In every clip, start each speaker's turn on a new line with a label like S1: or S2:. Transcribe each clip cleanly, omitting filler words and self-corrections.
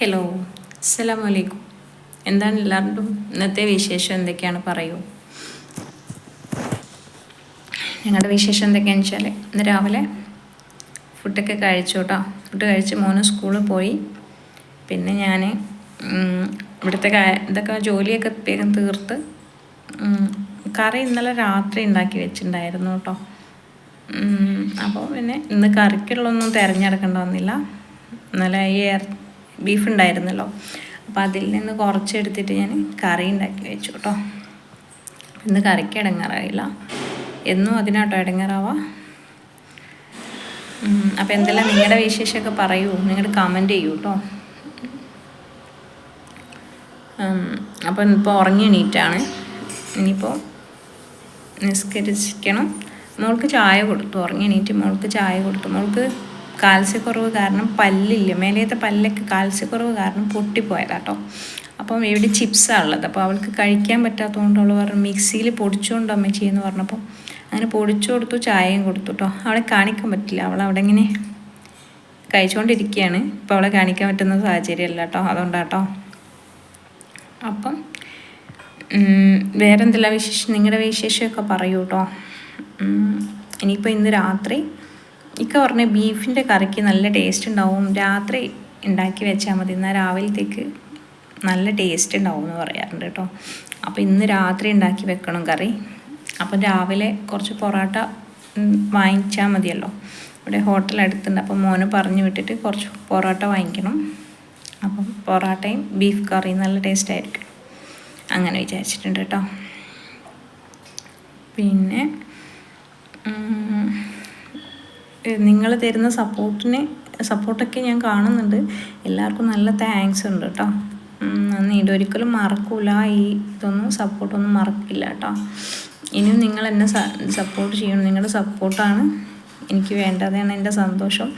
S1: Hello, അസ്സലാമു അലൈക്കും. എന്താണ് എല്ലാവരുടെയും ഇന്നത്തെ വിശേഷം? എന്തൊക്കെയാണ് പറയൂ. ഞങ്ങളുടെ വിശേഷം എന്തൊക്കെയാണെന്ന് വെച്ചാൽ ഇന്ന് രാവിലെ ഫുഡൊക്കെ കഴിച്ചു കേട്ടോ. ഫുഡ് കഴിച്ച് മോന് സ്കൂളിൽ പോയി. പിന്നെ ഞാൻ ഇവിടുത്തെ ഇതൊക്കെ ജോലിയൊക്കെ വേഗം തീർത്ത് കറി ഇന്നലെ രാത്രി ഉണ്ടാക്കി വെച്ചിട്ടുണ്ടായിരുന്നു കേട്ടോ. അപ്പോൾ പിന്നെ ഇന്ന് കറിക്കുള്ളൊന്നും തിരഞ്ഞെടുക്കേണ്ട വന്നില്ല. ഇന്നലെ ഈ ബീഫ് ഉണ്ടായിരുന്നല്ലോ, അപ്പോൾ അതിൽ നിന്ന് കുറച്ചെടുത്തിട്ട് ഞാൻ കറി ഉണ്ടാക്കി വെച്ചു കേട്ടോ. ഇന്ന് കറിക്ക് ഇടങ്ങാറായില്ല, എന്നും അതിനാട്ടോ ഇടങ്ങാറാവാ. അപ്പോൾ എന്തെല്ലാം നിങ്ങളുടെ വിശേഷമൊക്കെ പറയൂ, നിങ്ങളുടെ കമൻറ്റ് ചെയ്യൂ കേട്ടോ. അപ്പോൾ ഇപ്പോൾ ഉറങ്ങി എണീറ്റാണ്. ഇനിയിപ്പോൾ നിസ്കരിക്കണം. മോൾക്ക് ചായ കൊടുത്തു, ഉറങ്ങി എണീറ്റ് മോൾക്ക് ചായ കൊടുത്തു. മോൾക്ക് കാൽസ്യക്കുറവ് കാരണം പല്ലില്ല, മേലേത്തെ പല്ലൊക്കെ കാൽസ്യക്കുറവ് കാരണം പൊട്ടിപ്പോയതാട്ടോ. അപ്പം ഇവിടെ ചിപ്സാണ് ഉള്ളത്. അപ്പോൾ അവൾക്ക് കഴിക്കാൻ പറ്റാത്തതുകൊണ്ട് അവൾ പറഞ്ഞു മിക്സിയിൽ പൊടിച്ചുകൊണ്ട് അമ്മച്ചി എന്ന് പറഞ്ഞപ്പോൾ അങ്ങനെ പൊടിച്ചു കൊടുത്തു, ചായയും കൊടുത്തു കേട്ടോ. അവളെ കാണിക്കാൻ പറ്റില്ല, അവളവിടെ ഇങ്ങനെ കഴിച്ചുകൊണ്ടിരിക്കുകയാണ്. ഇപ്പോൾ അവളെ കാണിക്കാൻ പറ്റുന്ന സാഹചര്യമല്ല കേട്ടോ, അതുകൊണ്ടാട്ടോ. അപ്പം വേറെ എന്തെല്ലാം വിശേഷം, നിങ്ങളുടെ വിശേഷമൊക്കെ പറയൂ കേട്ടോ. ഇനിയിപ്പോൾ ഇന്ന് രാത്രി ഇക്ക പറഞ്ഞ ബീഫിൻ്റെ കറിക്ക് നല്ല ടേസ്റ്റ് ഉണ്ടാവും, രാത്രി ഉണ്ടാക്കി വെച്ചാൽ മതി, എന്നാൽ രാവിലത്തേക്ക് നല്ല ടേസ്റ്റ് ഉണ്ടാവും എന്ന് പറയാറുണ്ട് കേട്ടോ. അപ്പോൾ ഇന്ന് രാത്രി ഉണ്ടാക്കി വെക്കണം കറി. അപ്പം രാവിലെ കുറച്ച് പൊറോട്ട വാങ്ങിച്ചാൽ മതിയല്ലോ, ഇവിടെ ഹോട്ടൽ അടുത്തുണ്ട്. അപ്പം മോനെ പറഞ്ഞു വിട്ടിട്ട് കുറച്ച് പൊറോട്ട വാങ്ങിക്കണം. അപ്പം പൊറോട്ടയും ബീഫ് കറിയും നല്ല ടേസ്റ്റ് ആയിരിക്കും, അങ്ങനെ വിചാരിച്ചിട്ടുണ്ട് കേട്ടോ. പിന്നെ നിങ്ങൾ തരുന്ന സപ്പോർട്ടൊക്കെ ഞാൻ കാണുന്നുണ്ട്. എല്ലാവർക്കും നല്ല താങ്ക്സ് ഉണ്ട് കേട്ടോ. നന്ദിയുണ്ട്, ഒരിക്കലും മറക്കൂല. ഈ ഇതൊന്നും സപ്പോർട്ടൊന്നും മറക്കില്ല കേട്ടോ. ഇനിയും നിങ്ങൾ എന്നെ സപ്പോർട്ട് ചെയ്യണം. നിങ്ങളുടെ സപ്പോർട്ടാണ് എനിക്ക് വേണ്ടതാണ് എൻ്റെ സന്തോഷം.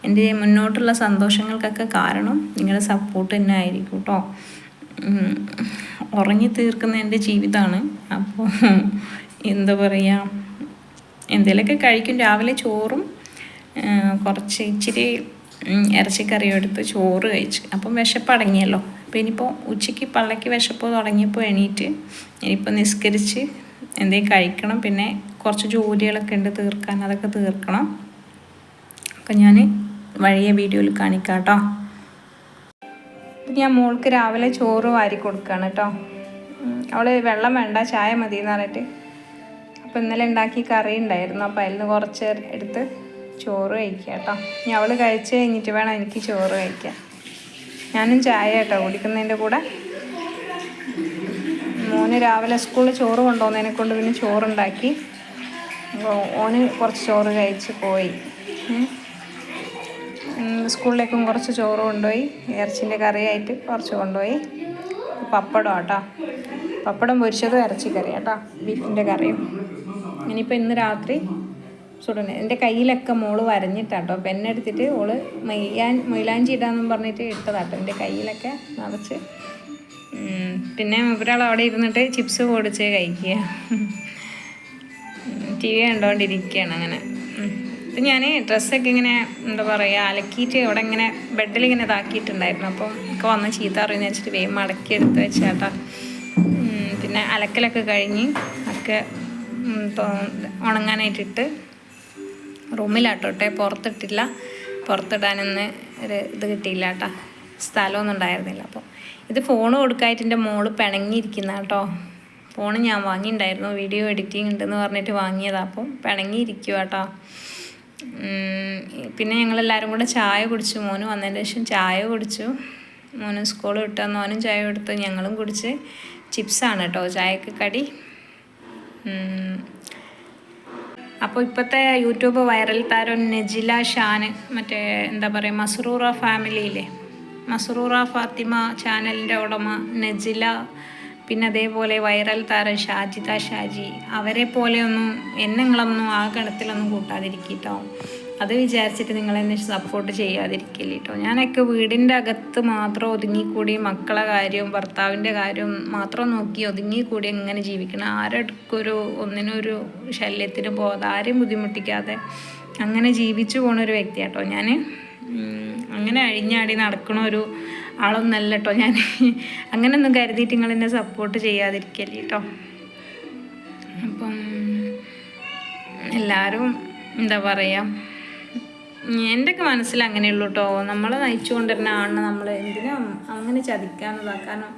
S1: എൻ്റെ മുന്നോട്ടുള്ള സന്തോഷങ്ങൾക്കൊക്കെ കാരണം നിങ്ങളുടെ സപ്പോർട്ട് തന്നെ ആയിരിക്കും കേട്ടോ. ഉറങ്ങി തീർക്കുന്ന എൻ്റെ ജീവിതമാണ്. അപ്പോൾ എന്താ പറയുക, എന്തെങ്കിലുമൊക്കെ കഴിക്കും. രാവിലെ ചോറും കുറച്ച് ഇച്ചിരി ഇറച്ചിക്കറിയും എടുത്ത് ചോറ് കഴിച്ച്, അപ്പം വിശപ്പടങ്ങിയല്ലോ. അപ്പോൾ ഇനിയിപ്പോൾ ഉച്ചയ്ക്ക് പള്ളക്ക് വിശപ്പ് തുടങ്ങിയപ്പോൾ എണീറ്റ് ഇനിയിപ്പോൾ നിസ്കരിച്ച് എന്തെങ്കിലും കഴിക്കണം. പിന്നെ കുറച്ച് ജോലികളൊക്കെ ഉണ്ട് തീർക്കാൻ, അതൊക്കെ തീർക്കണം. അപ്പം ഞാൻ വഴിയ വീഡിയോയിൽ കാണിക്കാം കേട്ടോ. ഞാൻ മോൾക്ക് രാവിലെ ചോറ് വാരി കൊടുക്കുകയാണ് കേട്ടോ. അവൾ വെള്ളം വേണ്ട, ചായ മതി എന്ന് പറഞ്ഞിട്ട്. അപ്പോൾ ഇന്നലെ ഉണ്ടാക്കി കറി ഉണ്ടായിരുന്നു, അപ്പോൾ അതിൽ നിന്ന് കുറച്ച് എടുത്ത് ചോറ് കഴിക്കുക കേട്ടോ. ഇനി അവൾ കഴിച്ച് കഴിഞ്ഞിട്ട് വേണം എനിക്ക് ചോറ് കഴിക്കാൻ. ഞാനും ചായ കേട്ടോ കുടിക്കുന്നതിൻ്റെ കൂടെ. മോന് രാവിലെ സ്കൂളിൽ ചോറ് കൊണ്ടുപോകുന്നതിനെ കൊണ്ട് പിന്നെ ചോറുണ്ടാക്കി. ഓന് കുറച്ച് ചോറ് കഴിച്ച് പോയി. സ്കൂളിലേക്കും കുറച്ച് ചോറ് കൊണ്ടുപോയി, ഇറച്ചിൻ്റെ കറിയായിട്ട് കുറച്ച് കൊണ്ടുപോയി. പപ്പടം കേട്ടോ, പപ്പടം പൊരിച്ചതും ഇറച്ചിക്കറി കേട്ടോ, ബീഫിൻ്റെ കറിയും. ഇനിയിപ്പോൾ ഇന്ന് രാത്രി ചുടനെ എൻ്റെ കയ്യിലൊക്കെ മോള് വരഞ്ഞിട്ടാട്ടോ പെണ്ണെടുത്തിട്ട് ഓള് മൈലാഞ്ചി ഇടാന്നും പറഞ്ഞിട്ട് ഇട്ടതാട്ടോ എൻ്റെ കയ്യിലൊക്കെ നിറച്ച്. പിന്നെ ഒരാൾ അവിടെ ഇരുന്നിട്ട് ചിപ്സ് പൊടിച്ച് കഴിക്കുക, ടി വി കണ്ടുകൊണ്ടിരിക്കുകയാണ് അങ്ങനെ. ഇപ്പം ഞാൻ ഡ്രസ്സൊക്കെ ഇങ്ങനെ എന്താ പറയുക അലക്കിയിട്ട് ഇവിടെ ഇങ്ങനെ ബെഡിലിങ്ങനെ ഇതാക്കിയിട്ടുണ്ടായിരുന്നു. അപ്പോൾ ഒക്കെ വന്ന് ചീത്ത അറിയുന്ന വെച്ചിട്ട് വേഗം മടക്കി എടുത്ത് വെച്ചാട്ടോ. പിന്നെ അലക്കലൊക്കെ കഴിഞ്ഞ് ഒക്കെ ഉണങ്ങാനായിട്ടിട്ട് റൂമിലാട്ടോട്ടെ, പുറത്തിട്ടില്ല. പുറത്തിടാനൊന്ന് ഒരു ഇത് കിട്ടിയില്ല കേട്ടോ, സ്ഥലമൊന്നും ഉണ്ടായിരുന്നില്ല. അപ്പോൾ ഇത് ഫോൺ കൊടുക്കാനായിട്ട് എൻ്റെ മോള് പിണങ്ങിയിരിക്കുന്ന കേട്ടോ. ഫോണ് ഞാൻ വാങ്ങിയിട്ടുണ്ടായിരുന്നു, വീഡിയോ എഡിറ്റിംഗ് ഉണ്ടെന്ന് പറഞ്ഞിട്ട് വാങ്ങിയതാണ്. അപ്പം പിണങ്ങിയിരിക്കുക കേട്ടോ. പിന്നെ ഞങ്ങളെല്ലാവരും കൂടെ ചായ കുടിച്ചു. മോന് വന്നതിന് ശേഷം ചായ കുടിച്ചു. മോന് സ്കൂൾ വിട്ട് വന്ന് ഓനും ചായ കൊടുത്തു, ഞങ്ങളും കുടിച്ച്. ചിപ്സാണ് കേട്ടോ ചായക്ക് കടി. അപ്പോൾ ഇപ്പോഴത്തെ യൂട്യൂബ് വൈറൽ താരം നജില ഷാൻ, മറ്റേ എന്താ പറയുക മസ്റൂറ ഫാമിലിയിലെ മസ്റൂറ ഫാത്തിമ ചാനലിൻ്റെ ഉടമ നജില, പിന്നെ അതേപോലെ വൈറൽ താരം ഷാജിദ ഷാജി, അവരെ പോലെയൊന്നും നിങ്ങളൊന്നും ആ ഗണത്തിലൊന്നും കൂട്ടാതിരിക്കട്ടോ. അത് വിചാരിച്ചിട്ട് നിങ്ങളെന്നെ സപ്പോർട്ട് ചെയ്യാതിരിക്കില്ല കേട്ടോ. ഞാനൊക്കെ വീടിൻ്റെ അകത്ത് മാത്രം ഒതുങ്ങിക്കൂടി മക്കളെ കാര്യവും ഭർത്താവിൻ്റെ കാര്യവും മാത്രം നോക്കി ഒതുങ്ങിക്കൂടി എങ്ങനെ ജീവിക്കണം, ആരടുക്കൊരു ഒന്നിനൊരു ശല്യത്തിന് പോകാതെ ആരെയും ബുദ്ധിമുട്ടിക്കാതെ അങ്ങനെ ജീവിച്ചു പോണൊരു വ്യക്തി കേട്ടോ ഞാൻ. അങ്ങനെ അഴിഞ്ഞാടി നടക്കണ ഒരു ആളൊന്നല്ല കേട്ടോ ഞാൻ. അങ്ങനെയൊന്നും കരുതിയിട്ട് നിങ്ങൾ എന്നെ സപ്പോർട്ട് ചെയ്യാതിരിക്കല്ലേ കേട്ടോ. അപ്പം എല്ലാവരും എന്താ പറയുക, എൻ്റെയൊക്കെ മനസ്സിൽ അങ്ങനെയുള്ളൂ കേട്ടോ. നമ്മളെ നയിച്ചു കൊണ്ടിരുന്ന ആണ് നമ്മൾ എന്തിനാ അങ്ങനെ ചതിക്കാനോ ഇതാക്കാനോ,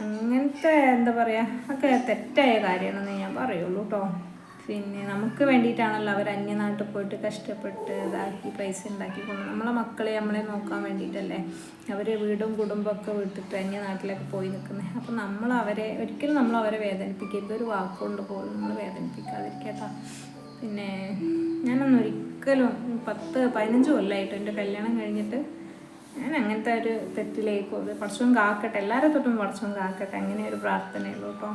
S1: അങ്ങനത്തെ എന്താ പറയുക ഒക്കെ തെറ്റായ കാര്യമാണെന്ന് ഞാൻ പറയുള്ളൂ കേട്ടോ. പിന്നെ നമുക്ക് വേണ്ടിയിട്ടാണല്ലോ അവർ അന്യനാട്ടിൽ പോയിട്ട് കഷ്ടപ്പെട്ട് ഇതാക്കി പൈസ ഉണ്ടാക്കി കൊണ്ട് നമ്മളെ മക്കളെ നമ്മളെ നോക്കാൻ വേണ്ടിയിട്ടല്ലേ അവർ വീടും കുടുംബമൊക്കെ വിട്ടിട്ട് അന്യനാട്ടിലൊക്കെ പോയി നിൽക്കുന്നത്. അപ്പം നമ്മൾ ഒരിക്കലും നമ്മൾ അവരെ വേദനിപ്പിക്കരുത്. ഒരു വാക്കുകൊണ്ട് പോലും നമ്മൾ വേദനിപ്പിക്കാതിരിക്കട്ടോ. പിന്നെ ഞാനൊന്നും ഒരിക്കലും 10-15 കൊല്ലമായിട്ട് എൻ്റെ കല്യാണം കഴിഞ്ഞിട്ട് ഞാൻ അങ്ങനത്തെ ഒരു തെറ്റിലേക്ക് പടച്ചോൻ കാക്കട്ടെ, എല്ലാവരും തൊട്ടും പടച്ചോൻ കാക്കട്ടെ, അങ്ങനെ ഒരു പ്രാർത്ഥനയുള്ളൂ കേട്ടോ.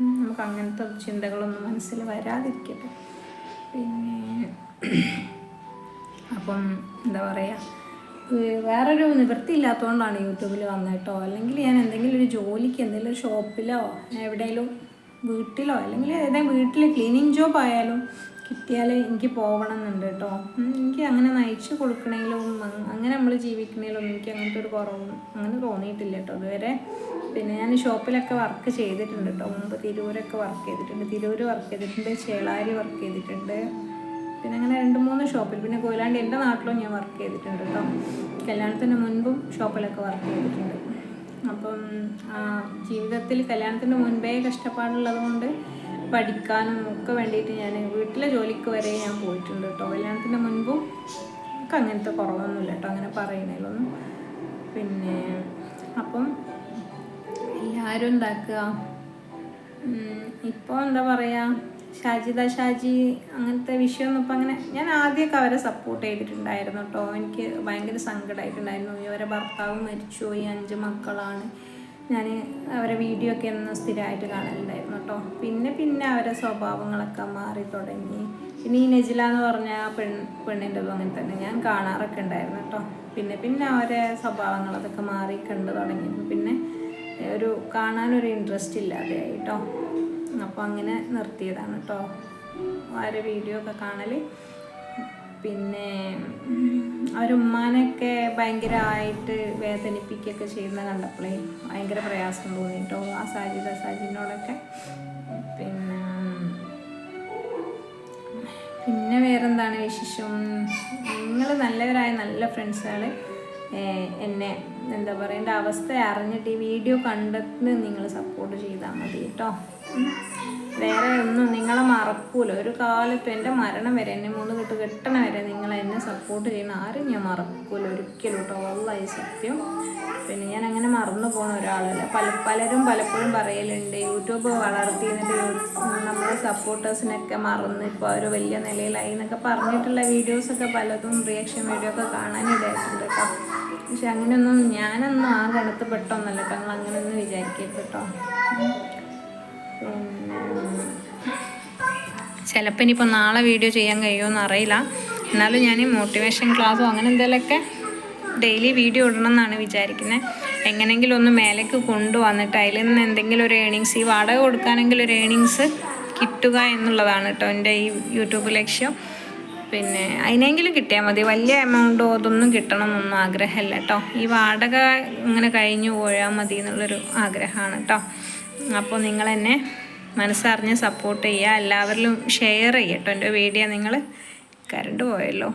S1: നമുക്ക് അങ്ങനത്തെ ചിന്തകളൊന്നും മനസ്സിൽ വരാതിരിക്കട്ടെ. പിന്നെ അപ്പം എന്താ പറയുക, വേറൊരു നിവൃത്തി ഇല്ലാത്തതുകൊണ്ടാണ് യൂട്യൂബിൽ വന്നത് കേട്ടോ. അല്ലെങ്കിൽ ഞാൻ എന്തെങ്കിലും ഒരു ജോലിക്ക് എന്തെങ്കിലും ഒരു ഷോപ്പിലോ എവിടെയെങ്കിലും വീട്ടിലോ അല്ലെങ്കിൽ ഏതെങ്കിലും വീട്ടിൽ ക്ലീനിങ് ജോബ് ആയാലും കിട്ടിയാൽ എനിക്ക് പോകണം എന്നുണ്ട് കേട്ടോ. എനിക്ക് അങ്ങനെ നയിച്ച് കൊടുക്കണേലും അങ്ങനെ നമ്മൾ ജീവിക്കണേലും എനിക്ക് അങ്ങനത്തെ ഒരു കുറവും അങ്ങനെ തോന്നിയിട്ടില്ല കേട്ടോ ഇതുവരെ. പിന്നെ ഞാൻ ഷോപ്പിലൊക്കെ വർക്ക് ചെയ്തിട്ടുണ്ട് കേട്ടോ. മുമ്പ് തിരൂരൊക്കെ വർക്ക് ചെയ്തിട്ടുണ്ട്, തിരൂർ വർക്ക് ചെയ്തിട്ടുണ്ട്, ചേളാരി വർക്ക് ചെയ്തിട്ടുണ്ട്. പിന്നെ അങ്ങനെ 2-3 ഷോപ്പിൽ, പിന്നെ കൊയിലാണ്ടി എൻ്റെ നാട്ടിലും ഞാൻ വർക്ക് ചെയ്തിട്ടുണ്ട് കേട്ടോ. കല്യാണത്തിന് മുൻപും ഷോപ്പിലൊക്കെ വർക്ക് ചെയ്തിട്ടുണ്ട്. അപ്പം ജീവിതത്തിൽ കല്യാണത്തിന് മുൻപേ കഷ്ടപ്പാടുള്ളത് കൊണ്ട് പഠിക്കാനും ഒക്കെ വേണ്ടിയിട്ട് ഞാൻ വീട്ടിലെ ജോലിക്ക് വരെ ഞാൻ പോയിട്ടുണ്ട് കേട്ടോ. കല്യാണത്തിന് മുൻപും ഒക്കെ അങ്ങനത്തെ കുറവൊന്നുമില്ല കേട്ടോ, അങ്ങനെ പറയുന്നതിലൊന്നും. പിന്നെ അപ്പം എല്ലാവരും ഉണ്ടാക്കുക. ഇപ്പോൾ എന്താ പറയുക, ഷാജി അങ്ങനത്തെ വിഷയമൊന്നും ഇപ്പം അങ്ങനെ, ഞാൻ ആദ്യമൊക്കെ അവരെ സപ്പോർട്ട് ചെയ്തിട്ടുണ്ടായിരുന്നു കേട്ടോ. എനിക്ക് ഭയങ്കര സങ്കടമായിട്ടുണ്ടായിരുന്നു. അവരെ ഭർത്താവ് മരിച്ചുപോയി, 5 മക്കളാണ്. ഞാൻ അവരെ വീഡിയോ ഒക്കെ എന്നും സ്ഥിരമായിട്ട് കാണലുണ്ടായിരുന്നു കേട്ടോ. പിന്നെ അവരെ സ്വഭാവങ്ങളൊക്കെ മാറി തുടങ്ങി. പിന്നെ ഈ നെജില എന്ന് പറഞ്ഞ പെണ്ണിൻ്റെതും അങ്ങനെ തന്നെ ഞാൻ കാണാറൊക്കെ ഉണ്ടായിരുന്നു കേട്ടോ. പിന്നെ അവരെ സ്വഭാവങ്ങൾ അതൊക്കെ മാറി കണ്ടു തുടങ്ങി. പിന്നെ ഒരു കാണാനൊരു ഇൻട്രസ്റ്റ് ഇല്ലാതെയായി കേട്ടോ. അപ്പോൾ അങ്ങനെ നിർത്തിയതാണ് കേട്ടോ അവരെ വീഡിയോ ഒക്കെ കാണൽ. പിന്നെ അവരുമ്മാനൊക്കെ ഭയങ്കരമായിട്ട് വേദനിപ്പിക്കുകയൊക്കെ ചെയ്യുന്ന കണ്ടപ്പോഴേ ഭയങ്കര പ്രയാസം തോന്നി കേട്ടോ ആ സാജിനോടൊക്കെ. പിന്നെ വേറെന്താണ് വിശേഷം? നിങ്ങൾ നല്ലവരായ നല്ല ഫ്രണ്ട്സുകൾ എന്നെ എന്താ പറയുക, എൻ്റെ അവസ്ഥ അറിഞ്ഞിട്ട് ഈ വീഡിയോ കണ്ടിട്ട് നിങ്ങൾ സപ്പോർട്ട് ചെയ്താൽ മതി കേട്ടോ. വേറെ ഒന്നും നിങ്ങളെ മറക്കൂല ഒരു കാലത്തും. എൻ്റെ മരണം വരെ, എന്നെ 3 കെട്ട് കെട്ടണ വരെ നിങ്ങൾ എന്നെ സപ്പോർട്ട് ചെയ്യുന്ന ആരും ഞാൻ മറക്കൂല ഒരിക്കലും കേട്ടോ. വല്ലാഹി സത്യം. പിന്നെ ഞാൻ അങ്ങനെ മറന്നു പോകുന്ന ഒരാളല്ല. പലരും പലപ്പോഴും പറയലുണ്ട് യൂട്യൂബ് വളർത്തി എന്നിട്ട് നമ്മുടെ സപ്പോർട്ടേഴ്സിനൊക്കെ മറന്ന് ഇപ്പോൾ അവർ വലിയ നിലയിലായി എന്നൊക്കെ പറഞ്ഞിട്ടുള്ള വീഡിയോസൊക്കെ പലതും റിയാക്ഷൻ വീഡിയോ ഒക്കെ കാണാനിടയായിട്ടുണ്ട് കേട്ടോ. പക്ഷെ അങ്ങനെയൊന്നും ഞാനൊന്നും ആ ഗണത്ത് പെട്ടൊന്നല്ല കേട്ടോ. നിങ്ങൾ അങ്ങനെയൊന്നും വിചാരിക്കരുത് കേട്ടോ. ചിലപ്പോൾ ഇനിയിപ്പോൾ നാളെ വീഡിയോ ചെയ്യാൻ കഴിയുമെന്ന് അറിയില്ല. എന്നാലും ഞാൻ മോട്ടിവേഷൻ ക്ലാസ്സോ അങ്ങനെ എന്തെങ്കിലുമൊക്കെ ഡെയിലി വീഡിയോ ഇടണം എന്നാണ് വിചാരിക്കുന്നത്. എങ്ങനെയെങ്കിലും ഒന്ന് മേലേക്ക് കൊണ്ടുവന്നിട്ട് അതിൽ നിന്ന് എന്തെങ്കിലും ഒരു ഏണിങ്സ്, ഈ വാടക കൊടുക്കാനെങ്കിൽ ഒരു ഏണിങ്സ് കിട്ടുക എന്നുള്ളതാണ് കേട്ടോ എൻ്റെ ഈ യൂട്യൂബ് ലക്ഷ്യം. പിന്നെ അതിനെങ്കിലും കിട്ടിയാൽ മതി. വലിയ എമൗണ്ടോ അതൊന്നും കിട്ടണമെന്നൊന്നും ആഗ്രഹമില്ല കേട്ടോ. ഈ വാടക ഇങ്ങനെ കഴിഞ്ഞു പോയാൽ മതി എന്നുള്ളൊരു ആഗ്രഹമാണ് കേട്ടോ. അപ്പോൾ നിങ്ങളെന്നെ മനസ്സറിഞ്ഞ് സപ്പോർട്ട് ചെയ്യുക, എല്ലാവരിലും ഷെയർ ചെയ്യുക കേട്ടോ എൻ്റെ വീഡിയോ. നിങ്ങൾ കറണ്ട് പോയല്ലോ.